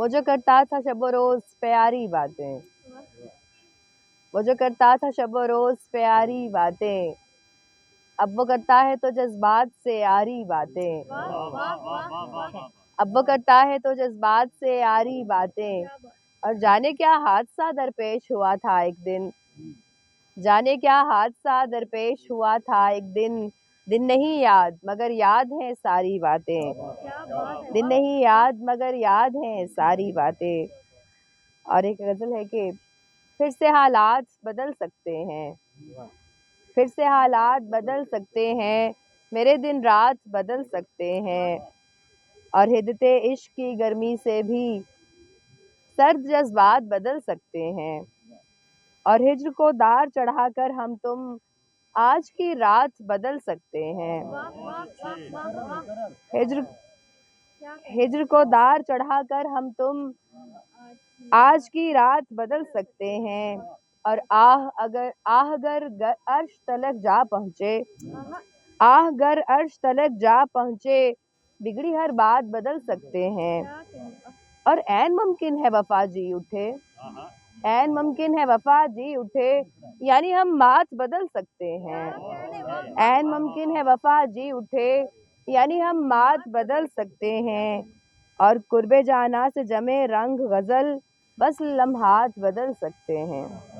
وہ جو کرتا تھا شب و روز پیاری باتیں، وہ جو کرتا تھا شب و روز پیاری باتیں، اب وہ کرتا ہے تو جذبات سے آری باتیں، اب وہ کرتا ہے تو جذبات سے آری باتیں، اور جانے کیا حادثہ درپیش ہوا تھا ایک دن، جانے کیا حادثہ درپیش ہوا تھا ایک دن، دن نہیں یاد مگر یاد ہیں ساری باتیں، دن نہیں یاد مگر یاد ہیں ساری باتیں۔ اور ایک غزل ہے کہ پھر سے حالات بدل سکتے ہیں، پھر سے حالات بدل سکتے ہیں، میرے دن رات بدل سکتے ہیں، اور حدت عشق کی گرمی سے بھی سرد جذبات بدل سکتے ہیں، اور ہجر کو دار چڑھا کر ہم تم آج کی رات بدل سکتے ہیں، ہجر کو دار چڑھا کر ہم تم آج کی رات بدل سکتے ہیں، اور آہ گر عرش تلک جا پہنچے، آہ گر عرش تلک جا پہنچے، بگڑی ہر بات بدل سکتے ہیں، اور عین ممکن ہے وفا جی اٹھے، عین ممکن ہے وفا جی اٹھے، یعنی ہم مات بدل سکتے ہیں، عین ممکن ہے وفا جی اٹھے، یعنی ہم مات بدل سکتے ہیں، اور قرب جانا سے جمے رنگ غزل بس لمحات بدل سکتے ہیں۔